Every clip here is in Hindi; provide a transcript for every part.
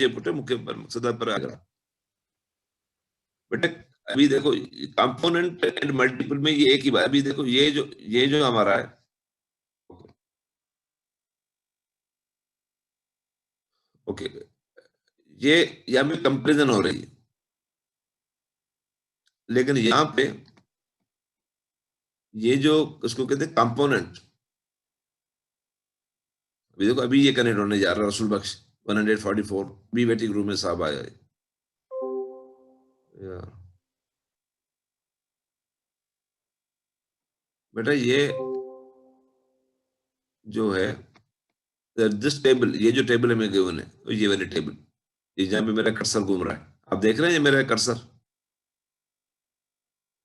पुटे मुख्य मकसद पर आएगा बेटा। अभी देखो कंपोनेंट एंड मल्टीपल में ये एक ही बात। अभी देखो ये जो हमारा है, ओके, ये यहाँ पे कंपेरिजन हो रही है, लेकिन यहाँ पे ये जो उसको कहते हैं कंपोनेंट, अभी देखो अभी ये कनेक्ट होने जा रहा है रसूल बख्श 144 भी वेटिंग रूम में साहब आया है यार। बेटा ये जो है दिस टेबल, ये जो टेबल है मैं गिवन है, ये वाली टेबल, ये जहाँ पे मेरा कर्सर घूम रहा है, आप देख रहे हैं ये मेरा कर्सर।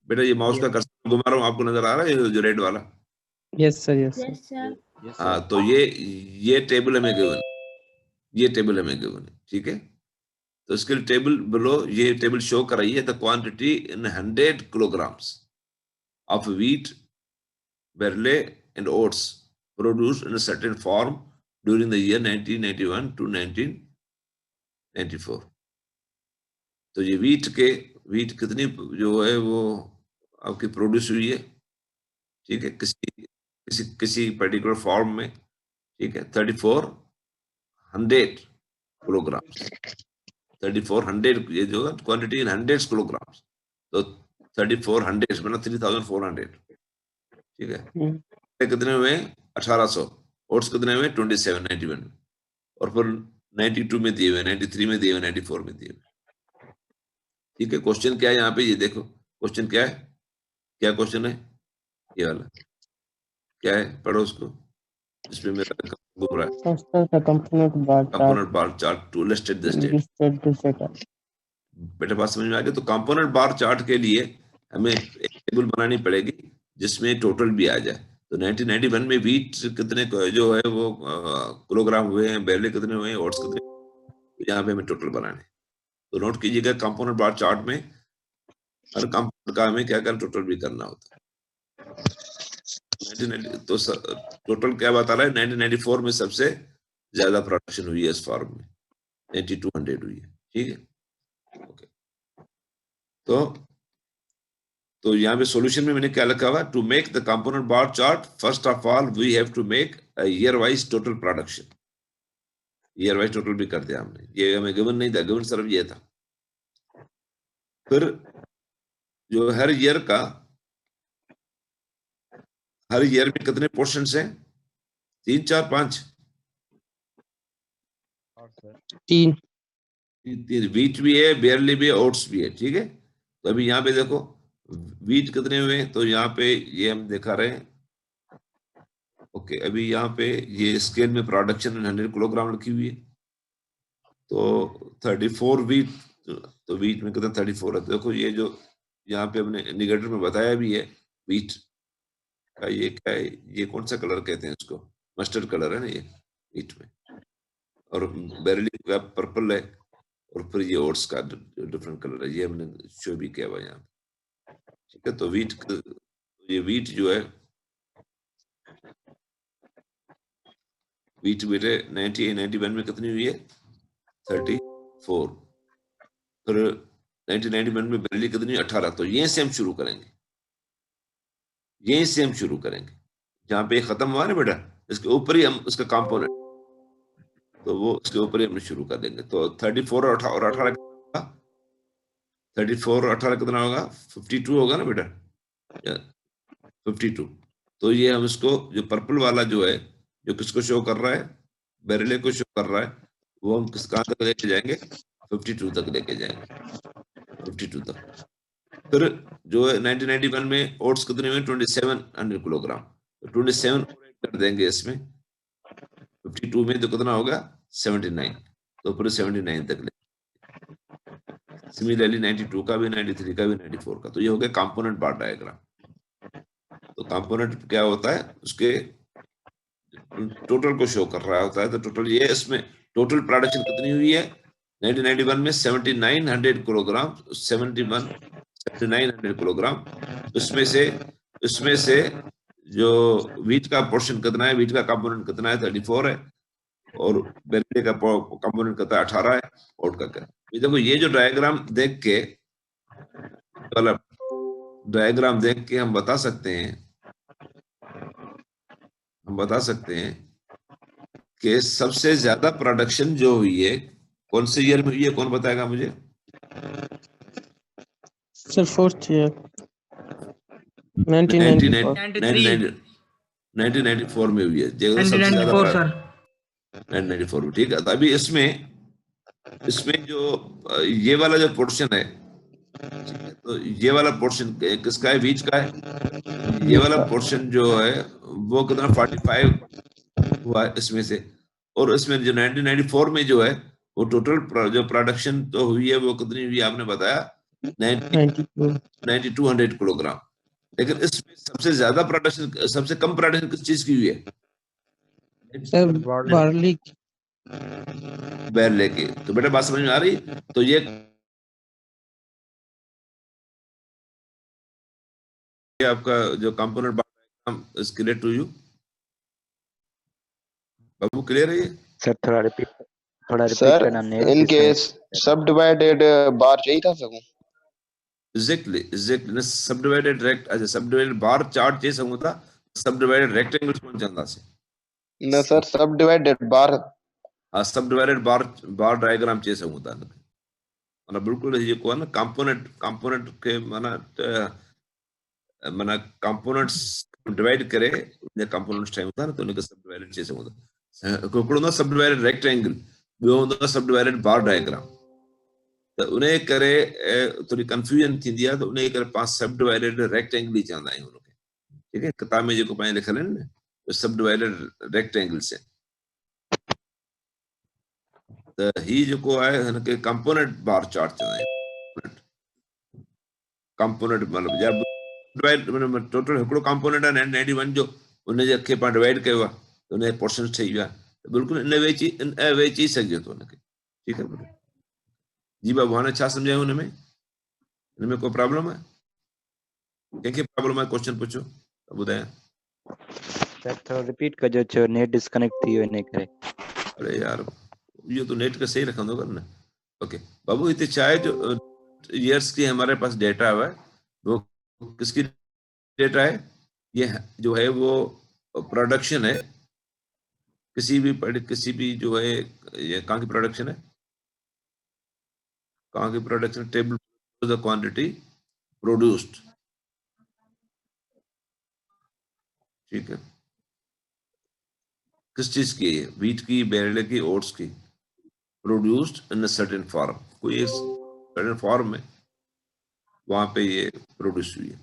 बेटा ये माउस का कर्सर घुमा रहा हूँ, आपको नजर आ रहा है ये जो रेड वाला? Yes sir, yes sir. हाँ, तो ये टेबल हमें गिवन, ये टेबल हमें गिवन है, ठीक है। तो इसके टेबल बिलो, ये टेबल शो कर रही है the quantity in 100 kilograms of wheat, barley and oats produced in a certain form during the year 1991 to 1994। तो ये वीट कितनी जो है वो आपकी प्रोड्यूस हुई है, ठीक है, किसी पर्टिकुलर फॉर्म में, ठीक है, 3400 किलोग्राम। 3400 ये जो क्वांटिटी इन 100 किलोग्राम, तो 3400 मतलब 3400, ठीक है। कितने हुए? 1800। ओट्स कितने हुए? 2791। और फिर 92 में दिए हुए, 93 में दिए हुए, 94 में दिए हुए, ठीक है। क्वेश्चन क्या है यहाँ पे, ये देखो क्वेश्चन क्या है, क्या क्वेश्चन है ये वाला, क्या है, पढ़ो उसको जिसमें मेरा घूम रहा है। Component bar chart to listed the state. बेटा बात समझ में आ गई? तो कंपोनेंट बार चार्ट के लिए हमें एक टेबल बनानी पड़ेगी जिसमें टोटल भी आ जाए। तो 1991 में वीट कितने जो है वो किलोग्राम हुए हैं, बैरले कितने हुए हैं, ओट्स कितने, तो यहाँ पे हमें टोटल बनाने। तो नोट कीजिएगा कंपोनेंट बार चार्ट में हर कंपोनेंट का हमें क्या करना, टोटल भी करना होता है। तो टोटल क्या बता रहा है, 1994 में सबसे ज्यादा प्रोडक्शन हुई है इस फॉर्म में, 9200 हुई है, ठीक है। ओके, तो यहाँ पे सॉल्यूशन में मैंने क्या लिखा हुआ, to make the component bar chart first of all we have to make a year wise total production. Year wise total भी कर दिया हमने, ये हमें गिवन नहीं था, गिवन सिर्फ ये था। फिर जो हर ईयर में कितने पोर्शन हैं? 3 4 5 3 वीट भी है, बेयरली भी है, ओट्स भी है, ठीक है। तो अभी यहाँ पे देखो वीट कितने हुए, तो यहाँ पे ये हम दिखा रहे हैं, ओके। अभी यहाँ पे ये स्केल में प्रोडक्शन 100 किलोग्राम रखी हुई है, तो 34 वीट, तो वीट में कितना 34 है। तो देखो ये जो यहाँ पे हमने निगेटिव में बताया भी है, वीट का ये क्या है, ये कौन सा कलर कहते हैं इसको, मस्टर्ड कलर है ना ये वीट में, और बेरली का पर्पल है, और फिर ये ओट्स का डिफरेंट कलर है, ये हमने शो भी किया हुआ यहाँ पे, ठीक है। तो ये वीट जो है, वीट बेटे 91 में कितनी हुई है, 34। फिर 1991 में बेरली कितनी, 18। तो यहीं से हम शुरू करेंगे, यहीं से हम शुरू करेंगे, जहां पे खत्म हुआ ना बेटा, इसके ऊपर ही हम उसका कंपोनेंट, तो वो इसके ऊपर ही हम शुरू कर देंगे। तो 34 और 18 34 और 18 कितना होगा, 52 होगा ना बेटा, 52। तो ये हम इसको जो पर्पल वाला जो है, जो किसको शो कर रहा है, बेरले को शो कर रहा है, वो हम किस कहां तक लेके जाएंगे, 52 तक लेके जाएंगे, 52 तक। फिर जो है 1991 में ओट्स कितने हुए, 2700 किलोग्राम, तो 27 कर देंगे इसमें, 52 में तो कितना होगा, 79, तो फिर 79 तक ले। सिमिलरली 92 का भी, 93 का भी, 94 का। तो ये हो गया कंपोनेंट बार डायग्राम। तो कंपोनेंट क्या होता है, उसके टोटल को शो कर रहा होता है। तो टोटल ये, इसमें टोटल प्रोडक्शन कितनी हुई है 1991 में, 7900 किलोग्राम, 7900 किलोग्राम। उसमें से जो वीट का पोर्शन कितना है, वीट का कंपोनेंट कितना है, 34 है, और बेरिले का कंपोनेंट कितना 18 है, आउट का क्या। देखो ये जो डायग्राम देख के वाला डायग्राम देख के हम बता सकते हैं कि सबसे ज्यादा प्रोडक्शन जो हुई है कौन से ईयर में हुई है, कौन बताएगा मुझे? सर फोर्थ ईयर 1994 1994 में हुई है। सबसे ज्यादा 1994 में, ठीक है। तो अभी इसमें जो ये वाला जो पोर्शन है, तो ये वाला पोर्शन किसका है? वीट का है। ये वाला पोर्शन जो है वो कितना 45 हुआ इसमें से। और इसमें जो 1994 में जो है वो टोटल जो प्रोडक्शन तो हुई है वो कितनी हुई आपने बताया? 9200 किलोग्राम। लेकिन इसमें सबसे ज्यादा प्रोडक्शन, सबसे कम प्रोडक्शन किस चीज की हुई है? सर बार्ली बैरले की। तो बेटा बात समझ में आ रही? तो ये आपका जो component is clear to you बाबू? क्लियर है ये? सर थोड़ा रिपीट सर करना। इन केस सब डिवाइडेड बार चाहिए था सबको। एग्जैक्टली सब डिवाइडेड रेक्ट, अच्छा सब डिवाइडेड बार चार्ट चाहिए समूह था, सब डिवाइडेड रेक्टेंगल्स कौन चाहता से ना सर सब डिवाइडेड बार। हाँ, सब डिवाइडेड बार डायग्राम चाहिए समूह था मतलब बिल्कुल ये को ना कंपोनेंट के माना कंपोनेंट्स डिवाइड करे ने कंपोनेंट्स टाइम होता ना, तो उनके सब डिवाइडेड चाहिए समूह था। कोकड़ो ना सब डिवाइडेड रेक्टेंगल वो होता सब डिवाइडेड बार डायग्राम। तो उन्हें करे थोड़ी कंफ्यूजन थी दिया, तो उन्हें करे पांच सब डिवाइडेड रेक्टेंगल ही चाहता है उनके, ठीक है। किताब में जो पाए लिखल है ना सब डिवाइडेड रेक्टेंगल से। तो ही जो को है उनके कंपोनेंट बार चार्ट चाहता है। कंपोनेंट मतलब जब डिवाइड मतलब टोटल हिकड़ो कंपोनेंट है 91 जो उन्हें जे खे पा डिवाइड कयो आहे तो उन्हें पोर्शन ठही वियो आहे। तो बिल्कुल इन वे चई सघिजे थो उनखे, ठीक है बेटा जी। बाबू हाणे छा सम्झायो इनमें कोई प्रॉब्लम है? कंहिंखे प्रॉब्लम है क्वेश्चन पूछो त ॿुधायां। सर थोड़ा रिपीट कजो, छो नेट डिस्कनेक्ट थी वियो इन करे। अरे यार ये तो नेट का सही रखंदो कर ना। ओके बाबू इतने चाहे जो ईयर्स की हमारे पास डेटा है वो किसकी डेटा है? ये जो है वो प्रोडक्शन है किसी भी जो है ये कहाँ की प्रोडक्शन है? कहाँ की production? Table the quantity produced, ठीक है। किस चीज की है? व्हीट की, बैरले की, ओट्स की, प्रोड्यूस्ड इन सर्टेन फॉर्म। कोई एक सर्टेन फॉर्म में वहां पे ये प्रोड्यूस हुई है,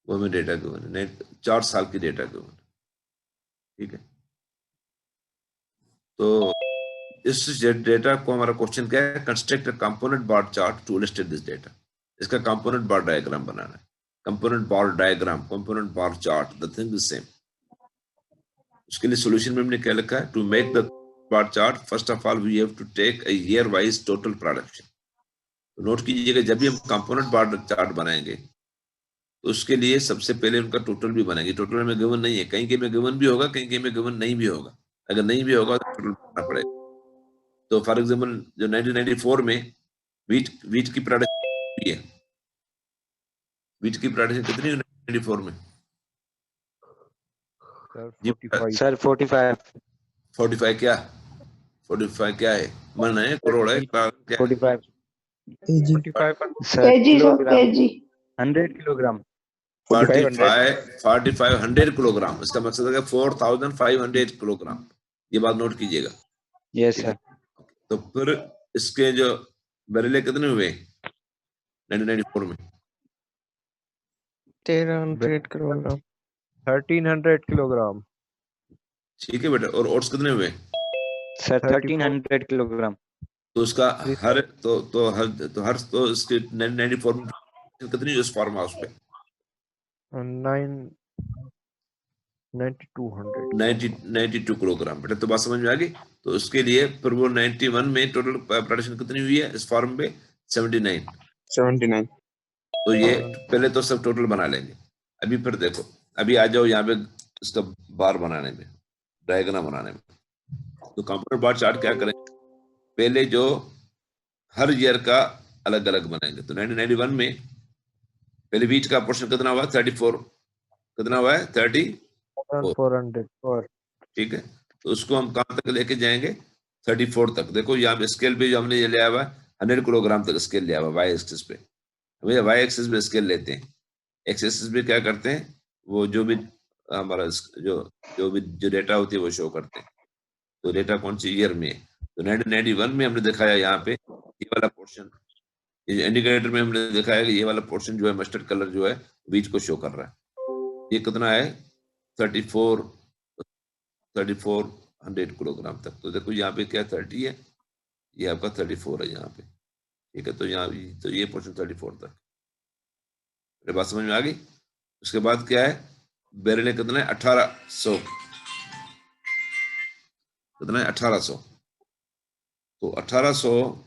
वो हमें डेटा गिवन है 4 साल की डेटा गिवन, ठीक है। तो इस डेटा को हमारा क्वेश्चन क्या है? Construct a component bar chart to illustrate this data. इसका कंपोनेंट बार डायग्राम बनाना है। Component bar diagram, component bar chart, the thing is same. उसके लिए सॉल्यूशन में हमने क्या लिखा है? To make the bar chart first of all we have to take a year wise total production. Note कीजिएगा जब भी हम कंपोनेंट बार चार्ट बनाएंगे तो उसके लिए सबसे पहले उनका टोटल भी बनाएंगे। टोटल में गिवन नहीं है, कहीं के में गिवन भी होगा, कहीं के में गिवन नहीं भी होगा। अगर नहीं भी होगा तो टोटल बनाना पड़ेगा। तो फॉर एग्जाम्पल जो 1994 में वीट की प्रोडक्शन है, वीट की प्रोडक्शन कितनी है 1994 में? सर 45 क्या? 45 क्या है? मन है करोड़ है? 45 केजी 100 किलोग्राम 4500 किलोग्राम। इसका मकसद है 4500 किलोग्राम। ये बात नोट कीजिएगा। Yes sir. तो फिर इसके जो बैरले कितने हुए 1994 में? 1300 किलोग्राम 1300 किलोग्राम। ठीक है बेटा। और ओट्स कितने हुए? Sir 1300 kilogram. तो उसका हर तो इसके 94 में कितनी उस फार्म हाउस पे? 92 किलोग्राम बेटा। तो बात समझ में आ गई। तो उसके लिए फिर वो 91 में टोटल प्रोडक्शन कितनी हुई है इस फार्म पे? 79। तो ये पहले तो सब टोटल बना लेंगे। अभी फिर देखो, अभी आ जाओ यहाँ पे इसका बार बनाने में, डायग्राम बनाने में। तो कंपोनेंट बार चार्ट क्या करें, पहले जो हर ईयर का अलग अलग बनाएंगे। तो 1991 में पहले वीट का पोर्शन कितना हुआ, 34, कितना हुआ है, 34, 404। ठीक है। तो उसको हम कहां तक लेके जाएंगे, 34 तक। देखो यहाँ पे स्केल पे जो हमने ये लिया हुआ 100 किलोग्राम तक स्केल लिया हुआ वाई एक्सिस पे। भैया वाई एक्सिस पे स्केल लेते हैं, एक्स एक्सिस पे क्या करते हैं, वो जो भी हमारा जो भी जो डेटा होती है वो शो करते हैं। तो डेटा कौन सी ईयर में है, तो 1991 में हमने दिखाया यहाँ पे ये वाला पोर्शन, ये इंडिकेटर में हमने दिखाया कि ये वाला पोर्शन जो है मस्टर्ड कलर जो है बीच को शो कर रहा है। ये कितना है, 3400 किलोग्राम तक। तो देखो यहाँ पे क्या 30 है, ये आपका 34 है यहाँ पे, ठीक है। तो यहाँ तो ये पोर्शन 34 तक, मेरे बात समझ में आ गई। उसके बाद क्या है, बेरिल कितना है, 1800, कितना है, 1800। तो 1800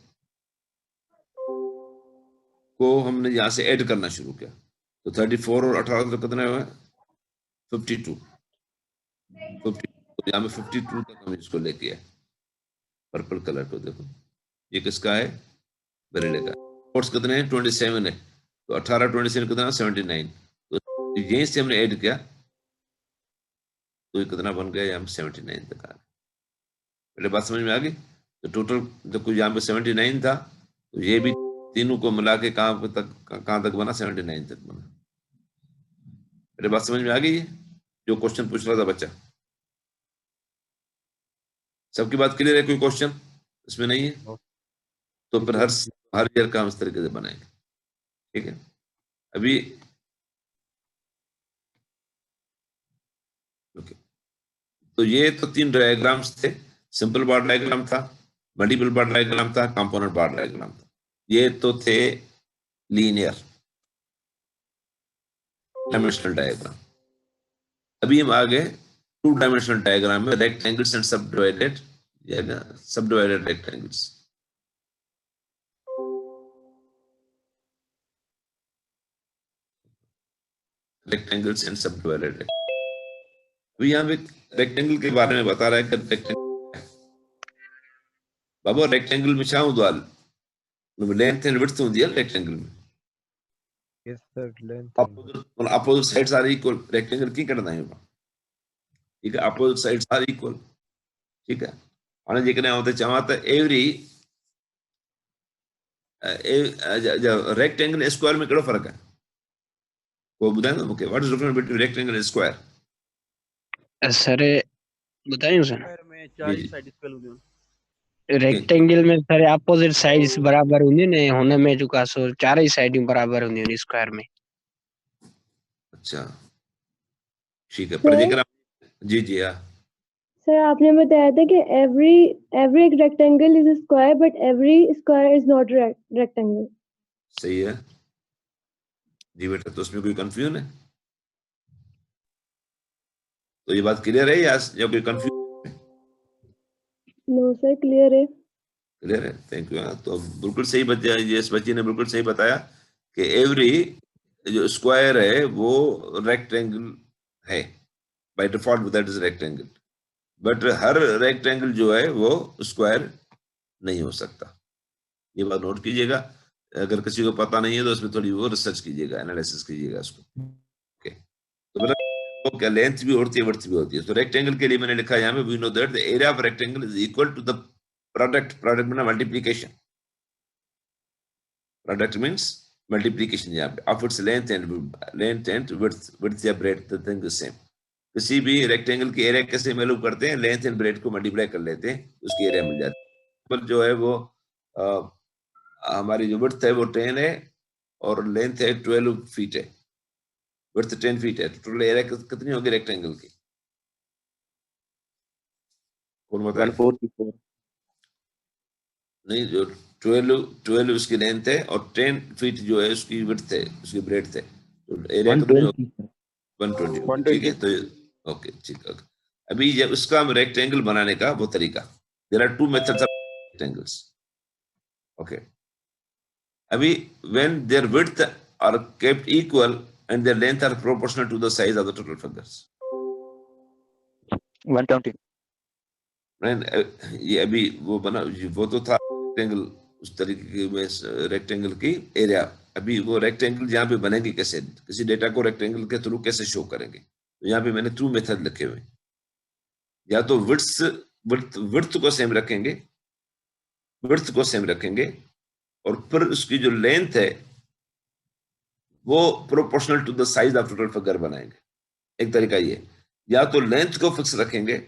को हमने यहाँ से ऐड करना शुरू किया। तो 34 और 18 तक कितना हुआ, 52। तो यहाँ में 52 तक हम इसको लेके आए, पर्पल कलर को। देखो ये किसका है, बेरिल का। फोर्स कितने हैं, 27 है। तो 18 27 कितना, 79। तो यहीं से हमने ऐड किया, तो ये कितना बन गया, यहाँ 79 तक आ गया। पहले बात समझ में आ गई। तो टोटल देखो यहाँ पे 79 था, तो ये भी तीनों को मिला के कहाँ तक बना, 79 तक बना। मेरे बात समझ में आ गई है, जो क्वेश्चन पूछ रहा था बच्चा, सबकी बात क्लियर है, कोई क्वेश्चन इसमें नहीं है? तो फिर हर ईयर का हम इस तरीके से बनाएंगे, ठीक है। अभी ओके, तो ये तो 3 डायग्राम्स थे, सिंपल बार डायग्राम था, मल्टीपल बार डायग्राम था, कंपोनेंट बार डायग्राम था। ये तो थे लीनियर डायमेंशनल डायग्राम। अभी हम आ गए 2 डायमेंशनल डायग्राम में, rectangles and subdivided rectangles. Rectangles and subdivided. अभी यहाँ पे रेक्टेंगल के बारे में बता रहा है कि रेक्टेंगल बाबू, रेक्टेंगल में छा होंदो आहे, लेंथ एंड विड्थ होंदी आहे रेक्टेंगल में। Yes sir, length. Opposite sides are equal, rectangle की कढंदा आहियूं, ठीक है। अपोजिट साइड्स आर इक्वल, ठीक है। हाणे जेकॾहिं आउं त चवां त एवरी रेक्टेंगल स्क्वायर में कहिड़ो फ़र्क़ु आहे, को ॿुधाईंदो मूंखे, what is difference between rectangle and square? Sir बताइए सर, में 40 साइड स्क्वायर हूंदियूं रेक्टेंगल में सर अपोजिट साइड्स बराबर हूंदियूं ने, हुन में जेका सो चारई साइडूं बराबर हूंदियूं आहिनि स्क्वायर में। अच्छा ठीक है, पर जेकर जी जी हाँ सर आपने बताया था कि every rectangle is a square but every square is not rectangle. सही है जी बेटा, तो उसमें कोई कंफ्यूजन है? तो ये बात क्लियर है या कोई कंफ्यूजन? नो सर, क्लियर है। क्लियर है, थैंक यू। तो बिल्कुल सही बच्चा, इस बच्ची ने बिल्कुल सही बताया कि एवरी जो स्क्वायर है वो रेक्टेंगल है, by default that is rectangle. But her rectangle जो है वो स्क्वायर नहीं हो सकता, ये बात नोट कीजिएगा। अगर किसी को पता नहीं है तो उसमें थोड़ी वो रिसर्च कीजिएगा, एनालिसिस कीजिएगा उसको, ओके। तो मतलब वो क्या लेंथ भी होती है, विड्थ भी होती है। तो रेक्टेंगल के लिए मैंने लिखा यहाँ पे, we know that the area of rectangle is equal to the product में मल्टीप्लीकेशन, प्रोडक्ट मींस मल्टीप्लीकेशन यहाँ पे of its length and width या breadth, the thing is same. किसी भी रेक्टेंगल की एरिया कैसे मालूम करते हैं, लेंथ एंड ब्रेड्थ को मल्टीप्लाई कर लेते हैं, उसकी एरिया मिल जाती है। पर जो है वो हमारी जो विड्थ है वो 10 है और लेंथ है 12 फीट है, विड्थ 10 फीट है। तो टोटल एरिया कितनी होगी रेक्टेंगल की, कौन बताए? 144। नहीं, जो 12 उसकी लेंथ है और 10 फीट जो है उसकी विड्थ है, उसकी ब्रेड्थ है। तो एरिया कितनी होगी? 120, ठीक है। तो ओके ठीक है। अभी जब उसका हम रेक्टेंगल बनाने का वो तरीका, there are 2 methods of rectangles, okay. अभी when their width are kept equal and their length are proportional to the size of the total figures, 120। ये अभी वो बना, वो तो था रेक्टेंगल, उस तरीके में रेक्टेंगल की एरिया। अभी वो रेक्टेंगल यहाँ पे बनेगी कैसे, किसी डेटा को रेक्टेंगल के थ्रू कैसे शो करेंगे, तो यहाँ पे मैंने 2 मेथड लिखे हुए। या तो विड्थ को सेम रखेंगे, विड्थ को सेम रखेंगे, और फिर उसकी जो लेंथ है वो proportional to the size of total figure बनाएंगे। एक तरीका ये, या तो लेंथ को फिक्स रखेंगे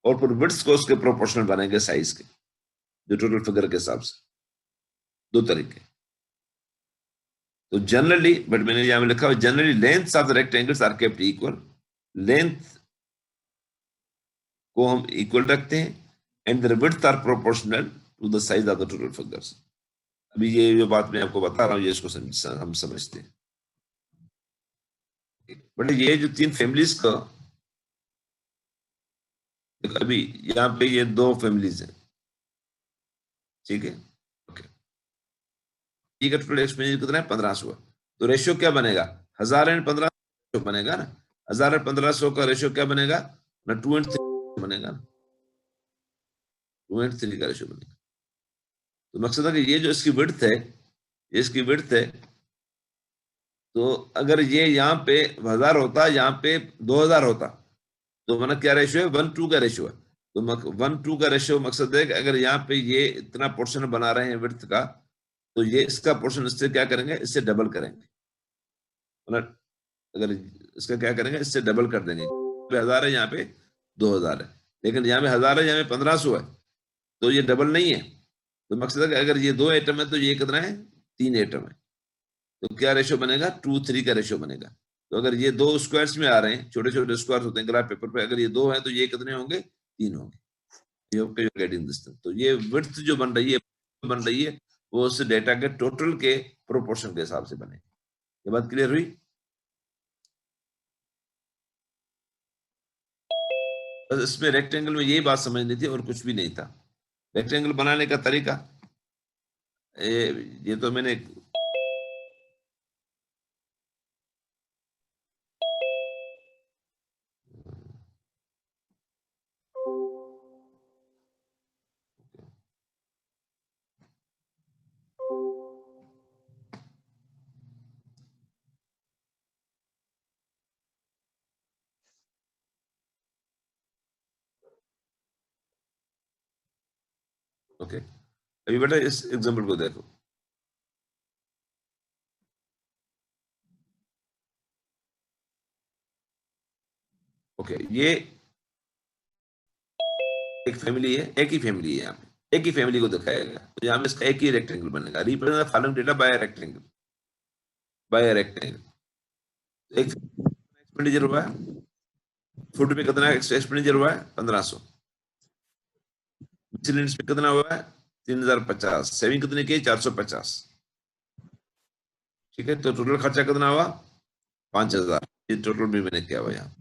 और फिर विड्थ को उसके प्रोपोर्शनल बनाएंगे साइज के, जो टोटल फिगर के हिसाब से। 2 तरीके। तो जनरली, बट मैंने यहां में लिखा हुआ generally lengths of the rectangles are kept equal, length को हम इक्वल रखते हैं, and the width are proportional to the size of the total figures. अभी ये जो बात मैं आपको बता रहा हूं, ये इसको हम समझते हैं। बट ये जो 3 फैमिलीज का, अभी यहाँ पे ये 2 फैमिलीज हैं, ठीक है। ओके, ये का टोटल एक्सपेंडिचर कितना है, 1500। तो रेशियो क्या बनेगा, 1000 एंड 1500 बनेगा ना। 1000 और 1500 का रेशियो क्या बनेगा ना, 2:3 बनेगा ना, 2:3 का रेशियो बनेगा। तो मकसद है कि ये जो इसकी विड्थ है, ये इसकी विड्थ है, तो अगर ये यहाँ पे 1000 होता, यहाँ पे 2000 होता, तो मतलब क्या रेशियो है, 1:2 का रेशियो है। तो 1:2 का रेशियो मकसद है कि अगर यहाँ पे ये इतना पोर्शन बना रहे हैं विड्थ का, तो ये इसका पोर्शन इससे क्या करेंगे, इससे डबल करेंगे। मतलब अगर इसका क्या करेंगे, इससे डबल कर देंगे। 1000 है, यहाँ पे 2000 है, लेकिन यहाँ पे 1000 है, यहाँ पे 1500 है, तो ये डबल नहीं है। तो मकसद है कि अगर ये 2 एटम है तो ये कितना है, 3 एटम है। तो क्या रेशियो बनेगा, 2:3 का रेशियो बनेगा। तो अगर ये 2 स्क्वायर्स में आ रहे हैं, छोटे छोटे स्क्वायर्स होते हैं ग्राफ पेपर पे, अगर ये 2 है तो ये कितने होंगे, 3 होंगे। तो ये विड्थ जो बन रही है वो उस डेटा के टोटल के प्रोपोर्शन के हिसाब से बने। ये बात क्लियर हुई। बस इसमें रेक्टेंगल में यही बात समझनी थी और कुछ भी नहीं था। रेक्टेंगल बनाने का तरीका, ये तो मैंने ओके। अभी बेटा इस एग्जांपल को देखो। ओके, ये एक फैमिली है, एक ही फैमिली है, यहाँ पे एक ही फैमिली को दिखाया गया। तो यहाँ पे इसका एक ही रेक्टेंगल बनेगा। Represent the following data by rectangle, by rectangle. एक एक्सपेंडिचर हुआ है, फूड पे कितना एक्सपेंडिचर हुआ है, 1500। मिसलेनियस पे कितना हुआ है, 3050। सेविंग कितने की, 450। ठीक है, तो टोटल खर्चा कितना हुआ, 5000। ये टोटल भी मैंने किया हुआ यहाँ।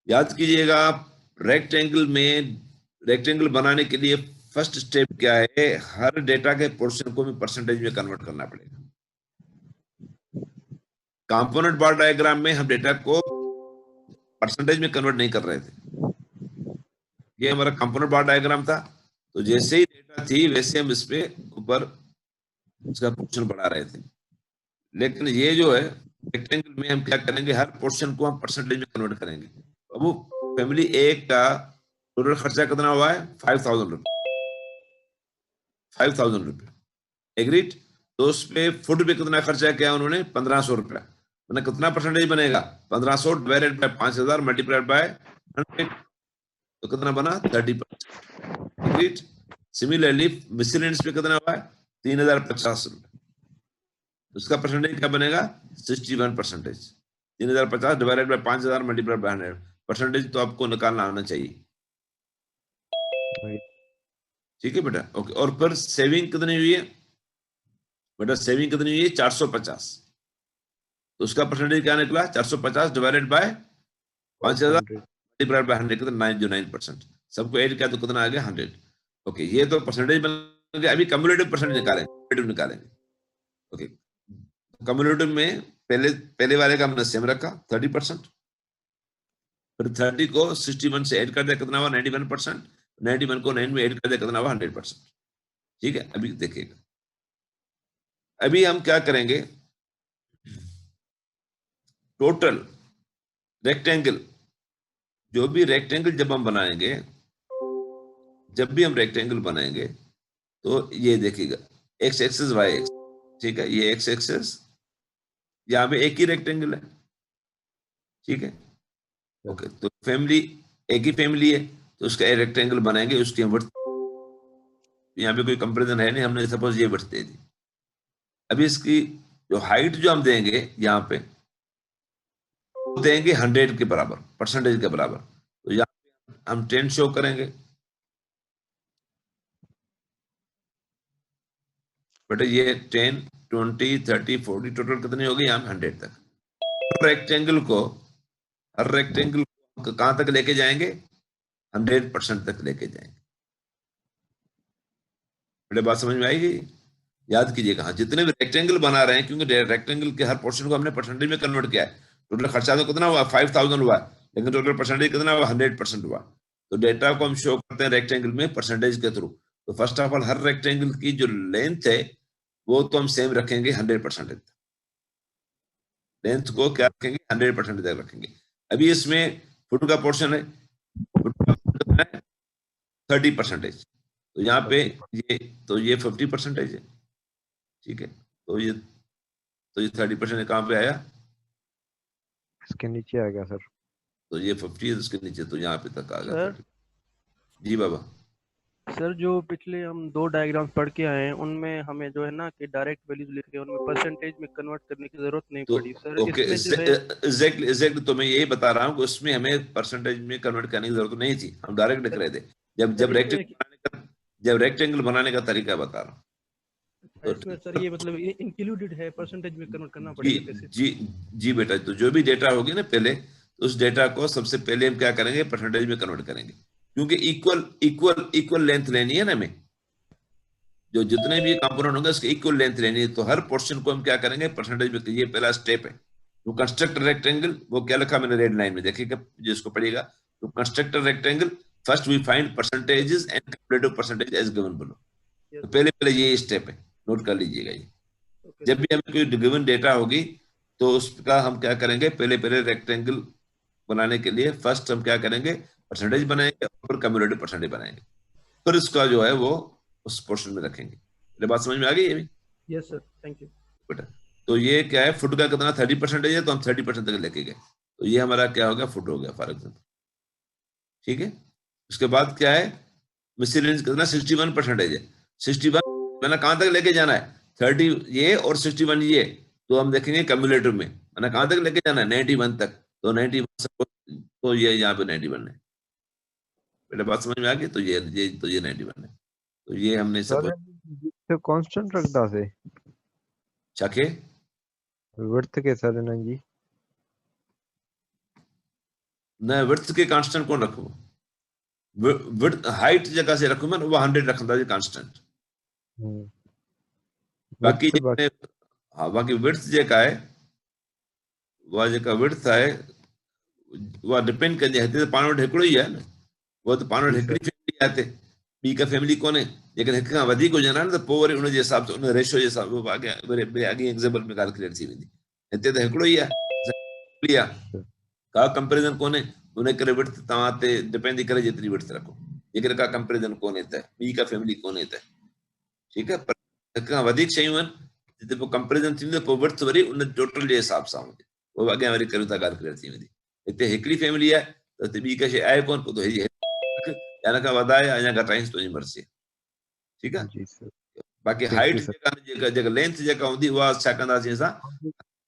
याद कीजिएगा, रेक्टेंगल बनाने के लिए फर्स्ट स्टेप क्या है, हर डेटा के पोर्शन को भी परसेंटेज में कन्वर्ट करना पड़ेगा। कंपोनेंट बार डायग्राम में हम डेटा को परसेंटेज में कन्वर्ट नहीं कर रहे थे। ये हमारा कंपोनेंट बार डायग्राम था, तो जैसे ही डेटा थी वैसे हम इस पे ऊपर इसका पोर्शन बढ़ा रहे थे। लेकिन ये जो है रेक्टेंगल में हम क्या करेंगे, हर पोर्शन को हम परसेंटेज में कन्वर्ट करेंगे। अब वो फैमिली ए का टोटल खर्चा कितना हुआ है, 5000 रुपये, 5000 रुपये। एग्रीड। तो उस पे फूड पे कितना खर्चा किया उन्होंने, 1500 रुपया। मतलब कितना परसेंटेज बनेगा, 1500 डिवाइडेड बाय 5000 मल्टीप्लाइड बाय 100, तो कितना बना, 30%। एग्रीड। सिमिलरली मिसलेनियस पे कितना हुआ है, 3050 रुपये। उसका परसेंटेज क्या बनेगा, 61%। 3050 divided by 5000 multiplied by 100, percentage तो आपको निकालना आना चाहिए। ठीक है बेटा, ओके। और फिर सेविंग कितनी हुई है बेटा, सेविंग कितनी हुई है, 450। तो उसका परसेंटेज क्या निकला, 450 डिवाइडेड बाय 5000 मल्टीप्लाइड बाय 100, कितना 9%। सबको ऐड किया तो कितना आ गया, 100। ओके, ये तो परसेंटेज बन गया। अभी कम्युलेटिव परसेंटेज निकालेंगे। ओके, कम्युलेटिव में पहले वाले का हमने सेम रखा, 30%। फिर 30 को 61 से ऐड कर दिया, कितना हुआ 91%। 91 को 9 में ऐड कर दिया, कितना हुआ 100%। ठीक है, अभी देखिएगा, अभी हम क्या करेंगे, टोटल रेक्टेंगल, जो भी रेक्टेंगल जब हम बनाएंगे, जब भी हम रेक्टेंगल बनाएंगे तो ये देखिएगा एक्स एक्सिस वाई एक्स, ठीक है, ये एक्स एक्सिस, यहाँ पे एक ही रेक्टेंगल है, ठीक है, ओके। तो फैमिली एक ही फैमिली है, तो उसका एक रेक्टेंगल बनाएंगे, उसकी हम वर्थ, यहाँ पे कोई कंपैरिजन है नहीं, हमने सपोज ये वर्थ दे दी। अभी इसकी जो हाइट जो हम देंगे यहाँ पे देंगे 100 के बराबर, परसेंटेज के बराबर। तो यहाँ पे हम 10 शो करेंगे, बेटा ये 10, 20, 30, 40 टोटल कितनी होगी यहाँ पे 100 तक। हर रेक्टेंगल को कहां तक लेके जाएंगे, 100% तक लेके जाएंगे। बेटा बात समझ में आएगी? याद कीजिएगा, हाँ, जितने भी रेक्टेंगल बना रहे हैं, क्योंकि रेक्टेंगल के हर पोर्शन को हमने परसेंटेज में कन्वर्ट किया है। टोटल खर्चा तो कितना हुआ 5000 हुआ, लेकिन टोटल परसेंटेज कितना हुआ 100% हुआ। तो डेटा को हम शो करते हैं रेक्टेंगल में परसेंटेज के थ्रू। तो first of all her rectangle की जो लेंथ है वो तो हम सेम रखेंगे 100%, लेंथ को क्या रखेंगे 100% तक रखेंगे। अभी इसमें फुट का पोर्शन है, 30%, तो यहाँ पे ये 50% है, ठीक है। तो ये 30% कहाँ पे आया, इसके नीचे आ गया सर। तो ये 50 है, उसके नीचे तो यहाँ पे तक आ गया। सर जी बाबा। सर जो पिछले हम 2 डायग्राम्स पढ़ के आए हैं उनमें हमें जो है ना कि डायरेक्ट वैल्यूज लिख के उनमें परसेंटेज में कन्वर्ट करने की जरूरत नहीं तो पड़ी सर। ओके, इसमें जो है एग्जैक्टली तो मैं यही बता रहा हूँ कि उसमें हमें परसेंटेज में कन्वर्ट करने की जरूरत नहीं थी, हम डायरेक्ट लिख रहे थे। जब रेक्टेंगल बनाने का तरीका बता रहा हूँ, इसमें सर ये मतलब इंक्लूडेड है, परसेंटेज में कन्वर्ट करना पड़ेगा कैसे? जी बेटा, तो जो भी डेटा होगी ना पहले, तो उस डेटा को सबसे पहले हम क्या करेंगे, परसेंटेज में कन्वर्ट करेंगे, क्योंकि इक्वल लेंथ लेनी है ना हमें। जो जितने भी कंपोनेंट होंगे उसकी इक्वल लेंथ लेनी है, तो हर पोर्शन को हम क्या करेंगे परसेंटेज में। ये पहला स्टेप है। तो कंस्ट्रक्ट रेक्टेंगल, वो क्या लिखा मैंने रेड लाइन में, देखिएगा जिसको पढ़िएगा। तो construct rectangle, first we find percentages and comparative percentage as given below. तो पहले ये स्टेप है, नोट कर लीजिएगा ये। जब भी हमें कोई गिवन डेटा होगी तो उसका हम क्या करेंगे, पहले रेक्टेंगल बनाने के लिए फर्स्ट हम क्या करेंगे, परसेंटेज बनाएंगे और कम्युलेटिव परसेंटेज बनाएंगे, फिर उसका जो है वो उस पोर्शन में रखेंगे। मेरी बात समझ में आ गई है? यस सर, थैंक यू बेटा, तो ये क्या है, फुट का कितना 30% है, तो हम 30% तक लेके गए, तो ये हमारा क्या हो गया, फुट हो गया फॉर एग्जाम्पल, ठीक है। उसके बाद क्या है, मिसलेनियस कितना 61% है। 61 मैंने कहां तक लेके जाना है, 30 ये और 61 ये, तो हम देखेंगे कम्युलेटिव में मैंने कहां तक लेके जाना है 91 तक। तो 91 तो ये यहाँ पे 91 है। बेटा बात समझ में आ गई? तो ये 91 है। तो ये हमने सब कांस्टेंट रखदा से चाके वर्थ के सर ना जी न विड्थ के कांस्टेंट कौन रखो, विड्थ हाइट जगह से रखो मैं, वो 100 रखंदा जी कांस्टेंट। बाकी हाँ, बाकी विड्थ जेका है, वो जेका विड्थ है वो डिपेंड कंदी है, पाण वटि हिकिड़ो ई आहे न, वो तो पाण वटि हिकिड़ी फैमिली आहे, ॿी का फैमिली कोन्हे। लेकिन हिक खां वधीक हुजनि न, त पोइ वरी उन जे हिसाब सां, उन रेशियो जे हिसाब सां अॻियां वरी अॻिए एग्जाम्पल में कैलकुलेट थी वेंदी। हिते त हिकिड़ो ई आहे, का कंपेरिजन कोन्हे, उन करे विड्थ तव्हां ते डिपेंड करे जेतिरी विड्थ रखो। जेकर का कंपेरिजन कोन्हे त, ॿी का फैमिली कोन्हे त, ठीकु आहे। पर हिक खां वधीक शयूं आहिनि जिते पोइ कंपेरिजन थींदो, पोइ विड्थ वरी उन टोटल जे हिसाब सां हूंदी, पोइ अॻियां वरी करियूं था कैलकुलेट थी वेंदी। हिते हिकिड़ी फैमिली आहे त हिते ॿी का शइ आहे कोन, पोइ त या हिन खां वधाए या घटाइस, तुंहिंजी मर्ज़ी, ठीकु आहे। बाक़ी हाइट जेका लेंथ जेका हूंदी उहा छा कंदासीं असां,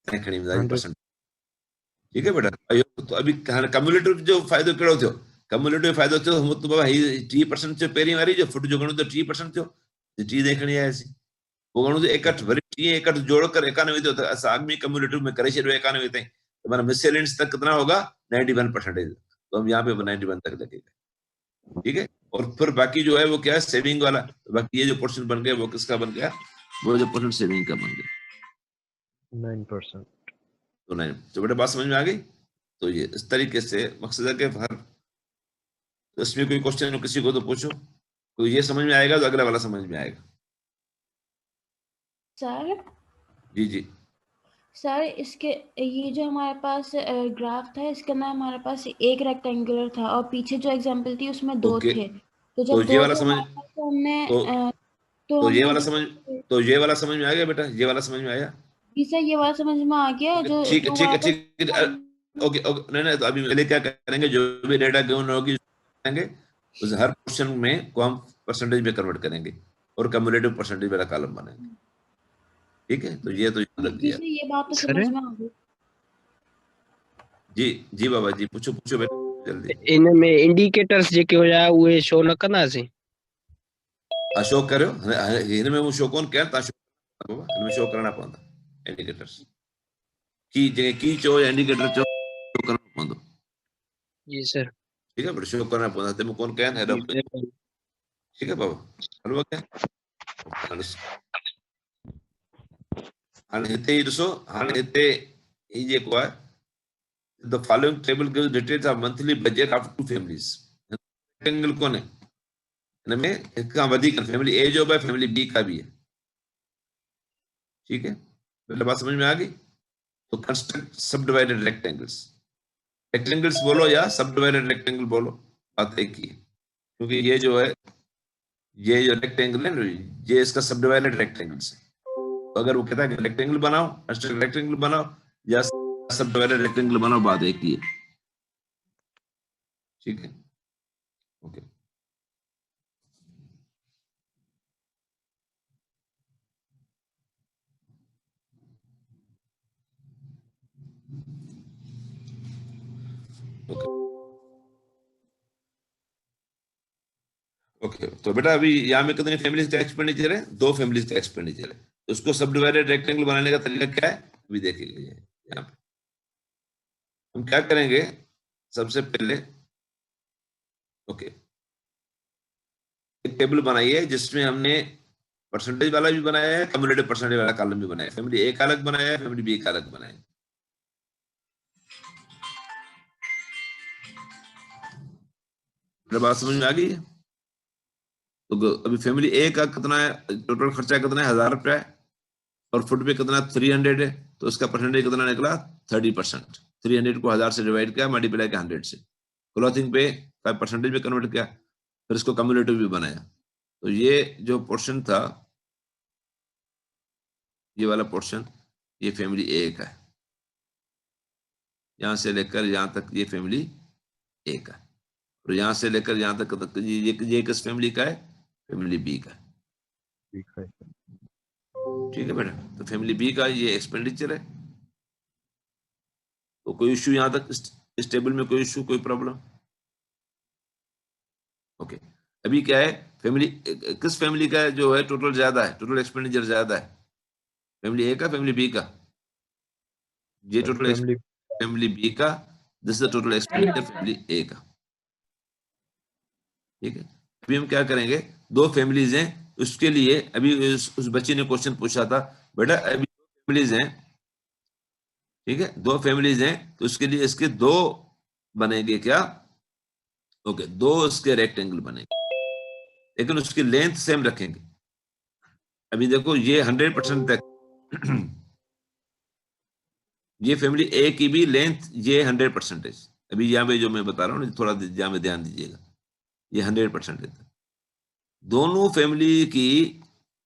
खणी वेंदासीं, ठीकु आहे बेटा। तो अभी कम्युलेटिव जो फ़ाइदो कहिड़ो थियो, कम्युलेटिव फ़ाइदो थियो मतलब ही 30% थियो पहिरीं वारी जो, फुट जो घणो थियो 30% थियो, 30 ताईं खणी आयासीं। पोइ घणो थियो 61, वरी 30 61 जोड़ कर 91 थियो, त असां अॻु में कम्युलेटिव में करे छॾियो 91 ताईं, तो माना मिसलेनियस तक कितना होगा 91%। तो हम यहाँ पे 91 तक लगेगा, ठीक है। और फिर बाकी जो है वो क्या है, सेविंग वाला। तो बाकी ये जो पोर्शन बन गया वो किसका बन गया, वो जो पोर्शन सेविंग का बन गया 9%। तो 9। तो बेटा बात समझ में आ गई? तो ये इस तरीके से मकसद है कि हर इसमें कोई क्वेश्चन हो किसी को तो पूछो, कोई ये समझ में आएगा तो अगला वाला समझ में आएगा। सर जी जी सर इसके ये जो हमारे पास ग्राफ था, इसके अंदर हमारे पास एक रेक्टेंगुलर था और पीछे जो एग्जांपल थी उसमें दो ओके। थे। तो तो जब ये दो वाला थे समझ, हमारे पास तो हमने तो तो तो ये हमने वाला समझ, तो ये वाला समझ में आ गया बेटा, ये वाला समझ में आया? जी सर ये वाला समझ में आ गया। जो ठीक है जो ठीक है वहाँ पर ठीक है, ओके ओके। नहीं नहीं, तो अभी पहले क्या करेंगे, जो भी डेटा गिवन होगी करेंगे, उस हर क्वेश्चन में को हम परसेंटेज में कन्वर्ट करेंगे और कम्युलेटिव परसेंटेज वाला कॉलम बनाएंगे। ठीक है, तो ये तो याद रख जी दिया। सर ये बात तो सर समझ में आ गई। जी जी बाबा जी, पूछो पूछो बेटा जल्दी। इनमें इंडिकेटर्स जेके हो जाए उहे शो न कंदासीं? अशोक करो हिन में वो शो कोन कया ता शो बाबा, हिन में शो करना पवंदा इंडिकेटर्स की जगह की चो या इंडिकेटर चो शो करना पवंदो। जी सर। ठीक है, पर शो करना पवंदा ते में कोन कया हेड ऑफ। ठीक है बाबा, हलो क्या हाणे हिते ई ॾिसो, हाणे हिते ही जेको आहे, the following table gives details of monthly budget of two families. Rectangle कोन है, इनमें एक का वधिक फैमिली ए जो है फैमिली बी का भी है। ठीक है, पहले बात समझ में आ गई? तो कंस्ट्रक्ट सब डिवाइडेड रेक्टेंगल्स। रेक्टेंगल्स बोलो या सब डिवाइडेड रेक्टेंगल बोलो, बात एक ही है, क्योंकि ये जो है, ये जो रेक्टेंगल है ना, ये इसका सब डिवाइडेड रेक्टेंगल्स है। तो अगर वो कहता है कि रेक्टेंगल बनाओ, कंस्ट्रक्ट रेक्टेंगल बनाओ या सब डिवाइडेड रेक्टेंगल बनाओ, बात एक ही है। ठीक है, ओके। ओके तो बेटा अभी यहाँ में कितनी फैमिलीज का एक्सपेंडिचर है? 2 फैमिलीज का एक्सपेंडिचर है। तो उसको सब डिवाइडेड रेक्टेंगल बनाने का तरीका क्या है अभी देखेंगे। यहाँ पे हम क्या करेंगे, सबसे पहले ओके एक टेबल बनाई है जिसमें हमने परसेंटेज वाला भी बनाया है, कम्युलेटिव परसेंटेज वाला कॉलम भी बनाया है। फैमिली ए का अलग बनाया है, फैमिली बी का अलग बनाया है। बात समझ में आ गई है? तो अभी फैमिली ए का कितना है, टोटल खर्चा कितना है, 1000 रुपया है, और फुट पे कितना 300 है, तो उसका परसेंटेज कितना निकला 30%। 300 को 1000 से डिवाइड किया, मल्टीप्लाई किया 100 से, क्लॉथिंग पे 5% में कन्वर्ट किया, फिर इसको कम्युलेटिव भी बनाया। तो ये जो पोर्शन था, ये वाला पोर्शन, ये फैमिली ए का है, यहां से लेकर यहां तक ये फैमिली ए का है, और यहां से लेकर यहां तक ये किस फैमिली का है, फैमिली बी का है। ठीक है बेटा, तो फैमिली बी का ये एक्सपेंडिचर है। तो कोई इश्यू यहां तक इस टेबल में, कोई इश्यू, कोई प्रॉब्लम? ओके, अभी क्या है, फैमिली किस फैमिली का जो है टोटल ज्यादा है, टोटल एक्सपेंडिचर ज्यादा है, फैमिली ए का, फैमिली बी का? ये टोटल फैमिली बी का, this is total expenditure family A का। ठीक है, अभी हम क्या करेंगे, 2 फैमिलीज हैं, उसके लिए अभी उस बच्चे ने क्वेश्चन पूछा था, बेटा अभी 2 फैमिलीज हैं, ठीक है 2 फैमिलीज हैं, तो उसके लिए इसके 2 बनेंगे क्या, ओके 2 इसके रेक्टेंगल बनेंगे, लेकिन उसकी लेंथ सेम रखेंगे। अभी देखो ये 100% तक ये फैमिली ए की भी लेंथ ये 100%। अभी यहाँ पे जो मैं बता रहा हूँ थोड़ा यहाँ में ध्यान दीजिएगा, ये 100% है। दोनों फैमिली की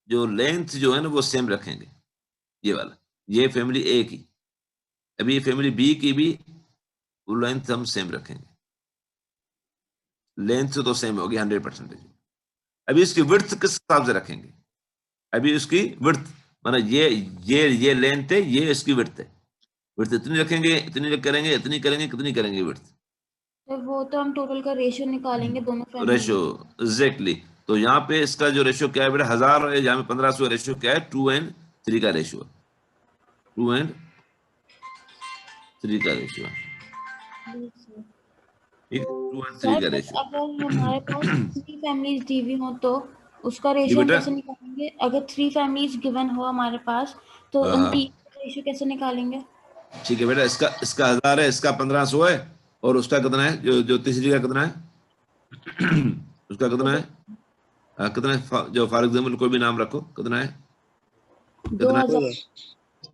जो लेंथ जो है ना वो सेम रखेंगे, ये वाला, ये फैमिली ए की। अभी ये फैमिली बी की भी वो लेंथ हम सेम रखेंगे, लेंथ तो सेम होगी 100%। अभी इसकी विड्थ किस हिसाब से रखेंगे, अभी उसकी विड्थ माना ये लेंथ है, ये इसकी विड्थ है, विड्थ इतनी रखेंगे, इतनी करेंगे, इतनी करेंगे, कितनी करेंगे विड्थ? तो वो तो हम टोटल का रेशियो निकालेंगे दोनों फैमिली रेशियो, एग्जैक्टली। तो यहाँ पे इसका जो रेशियो क्या है बेटा, 1000 और यहाँ में 1500 रेशियो क्या है, 2:3 का रेशियो, 2:3 का रेशियो, ठीक है 2:3 का रेशियो। अगर हमारे पास 3 फैमिलीज दी हुई हो तो उसका रेशियो हम कैसे निकालेंगे? अगर 3 फैमिलीज गिवन हो हमारे पास तो उन 3 का रेशियो कैसे निकालेंगे? ठीक है बेटा, इसका 1000 है, इसका 1500 है, और उसका कितना है, जो तीसरी का कितना है उसका कितना है, कितना है, जो फॉर एग्जाम्पल कोई भी नाम रखो, कितना है, कितना है?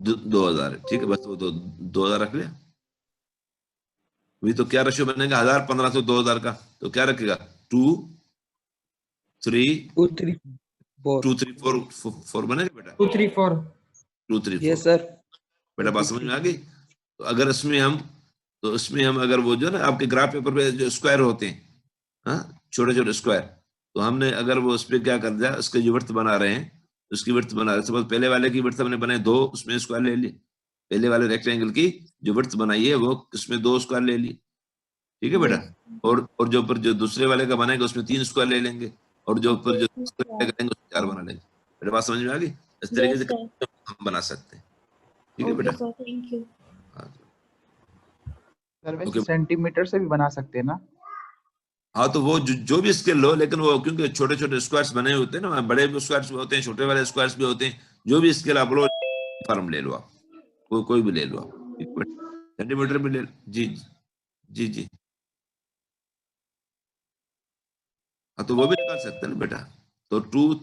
2000 है। ठीक है, बस वो 2000 रख लिया। अभी तो क्या रेशियो बनेगा, 1000, 1500, 2000 का, तो क्या रखेगा, 2 3 4 बनेगा बेटा, 2 3 4 2 3 4। Yes sir. बेटा बात समझ में आ गई? तो अगर इसमें हम अगर वो जो ना आपके ग्राफ पेपर पे जो स्क्वायर होते हैं, हाँ, छोटे छोटे स्क्वायर, तो हमने अगर वो उस पर क्या कर दिया, उसके जो विड्थ बना रहे हैं, उसकी विड्थ बना रहे, सपोज पहले वाले की विड्थ हमने बनाई 2, उसमें स्क्वायर ले लिए, पहले वाले रेक्टेंगल की जो विड्थ बनाई है वो उसमें 2 स्क्वायर ले लिए। ठीक है बेटा, और जो ऊपर जो दूसरे वाले का बनाएंगे उसमें 3 स्क्वायर ले लेंगे, और जो ऊपर जो करेंगे उसमें 4 बना लेंगे। बेटा बात समझ में आ गई? इस तरीके से हम बना सकते हैं। ठीक है बेटा, थैंक यू। सर वैसे सेंटीमीटर से भी बना सकते हैं ना? हाँ, तो वो जो भी स्केल लो, लेकिन वो क्योंकि छोटे छोटे स्क्वायर्स बने होते हैं ना, बड़े स्क्वायर्स भी होते हैं, छोटे वाले स्क्वायर्स भी होते हैं, जो भी स्केल आप लो, फॉर्म ले लो आप, कोई भी ले लो आप, सेंटीमीटर भी ले। जी जी जी, हाँ, तो वो भी निकाल सकते हैं ना बेटा। तो 2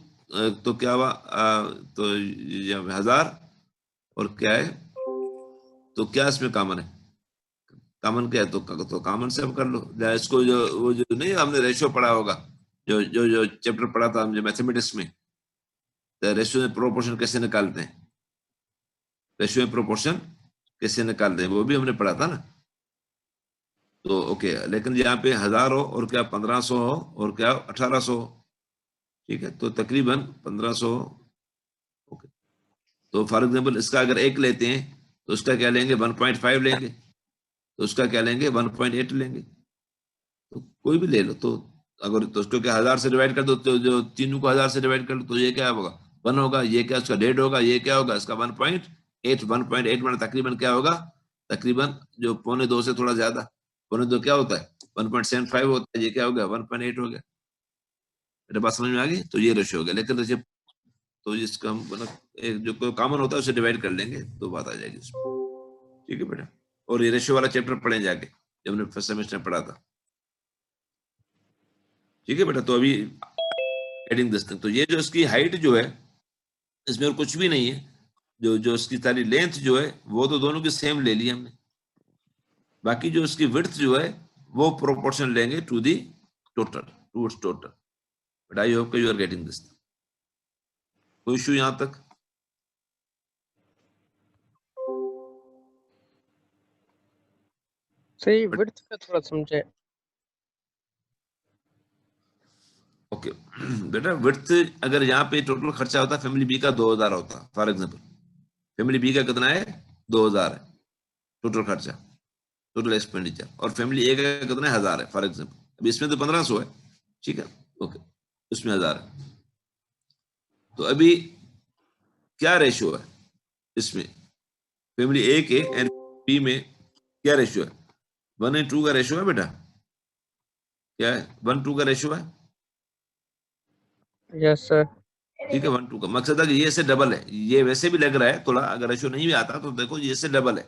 तो क्या हुआ, तो 1000, और क्या है, तो क्या इसमें कॉमन है, कॉमन क्या है, तो कॉमन से हम कर लो। इसको वो जो नहीं हमने रेशियो पढ़ा होगा, जो चैप्टर पढ़ा था हमने मैथमेटिक्स में, तो रेशियो में प्रोपोर्शन कैसे निकालते हैं, रेशियो में प्रोपोर्शन कैसे निकालते हैं, वो भी हमने पढ़ा था ना। तो ओके, लेकिन यहाँ पे 1000 हो, और क्या 1500 हो, और क्या 1800 हो। ठीक है, तो तकरीबन 1500 हो। ओके, तो फॉर एग्जाम्पल इसका अगर 1 लेते हैं तो उसका क्या लेंगे, 1.5 लेंगे, तो उसका क्या लेंगे, 1.8 लेंगे। तो कोई भी ले लो, तो अगर तो उसको क्या 1000 से डिवाइड कर दो, तो जो तीनों को 1000 से डिवाइड कर लो, तो ये क्या होगा, 1 होगा, ये क्या उसका 1.5 होगा, ये क्या होगा इसका 1.8 में तकरीबन क्या होगा, तकरीबन जो 1.25 से थोड़ा ज्यादा, 1.25 क्या होता है, 1.75 होता है, ये क्या हो गया 1.8 हो गया। मेरे पास समझ में आ गई? तो ये रेशियो हो गया, लेकिन जब तो इसका हम मतलब जो कॉमन होता है उसे डिवाइड कर लेंगे तो बात आ जाएगी इसमें। ठीक है बेटा, और ये रेशियो वाला चैप्टर पढ़ें जाके, जब हमने फर्स्ट सेमेस्टर में पढ़ा था। ठीक है बेटा, तो अभी एडिंग दिस थिंग, तो ये जो इसकी हाइट जो है, इसमें और कुछ भी नहीं है, जो इसकी सारी लेंथ जो है वो तो दोनों की सेम ले ली हमने, बाकी जो इसकी विड्थ जो है वो प्रोपोर्शन लेंगे to the total, towards total. But I hope you are getting this. कोई इशू यहां तक? सही, विड्थ का थोड़ा समझे। ओके बेटा, विड्थ अगर यहाँ पे टोटल खर्चा होता, फैमिली बी का 2000 होता, फॉर एग्जांपल फैमिली बी का कितना है, 2000 है टोटल खर्चा, टोटल एक्सपेंडिचर, और फैमिली ए का कितना है, 1000 है फॉर एग्जांपल। अभी इसमें तो 1500 है, ठीक है, ओके, उसमें 1000 है। तो अभी क्या रेशियो है इसमें, फैमिली ए के एंड बी में क्या रेशियो है, 1:2 का रेशियो है बेटा, क्या है, 1:2 का रेशियो है। Yes sir. ठीक है, 1:2 का मकसद है कि ये से डबल है, ये वैसे भी लग रहा है थोड़ा, अगर रेशियो नहीं भी आता तो देखो ये से डबल है,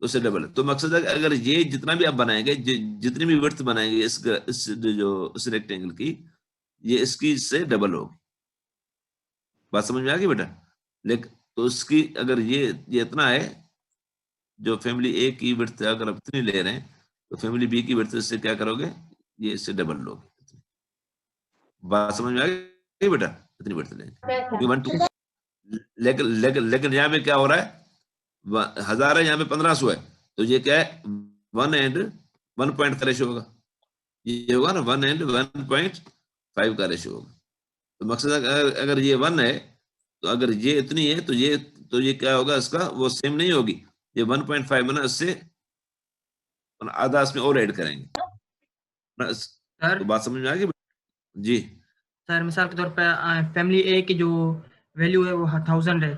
उससे डबल है। तो मकसद है कि अगर ये जितना भी आप बनाएंगे, जितनी भी विड्थ बनाएंगे इस रेक्टेंगल की, ये इसकी से डबल होगी। बात समझ में आ गई बेटा? लेकिन तो इसकी अगर ये इतना है, जो फैमिली ए की विड्थ अगर आप इतनी ले रहे हैं, तो फैमिली बी की विड्थ से क्या करोगे, ये इससे डबल लोगे। बात समझ में आ गई बेटा? इतनी विड्थ लेंगे 1:2। लेकिन यहाँ पे क्या हो रहा है, 1000 है, यहाँ पे 1500 है, तो ये क्या है, 1 and 1 का रेशियो होगा, ये होगा ना 1 and 1.5 का रेशियो होगा। तो मकसद अगर ये 1 है, तो अगर ये इतनी है तो ये क्या होगा, इसका वो सेम नहीं होगी, ये 1.5 में ना इससे आधा इसमें और ऐड करेंगे सर। तो बात समझ में आ गई जी? सर मिसाल के तौर पे फैमिली ए की जो वैल्यू है वो 1000 है,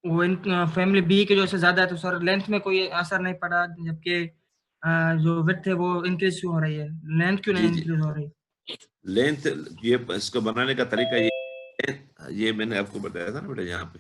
वो इन फैमिली बी के जो से ज्यादा है, तो सर लेंथ में कोई असर नहीं पड़ा, जबकि जो विड्थ है वो इंक्रीज क्यों हो रही है, लेंथ क्यों नहीं इंक्रीज हो रही? लेंथ, ये इसको बनाने का तरीका ये मैंने आपको बताया था ना बेटा, यहाँ पे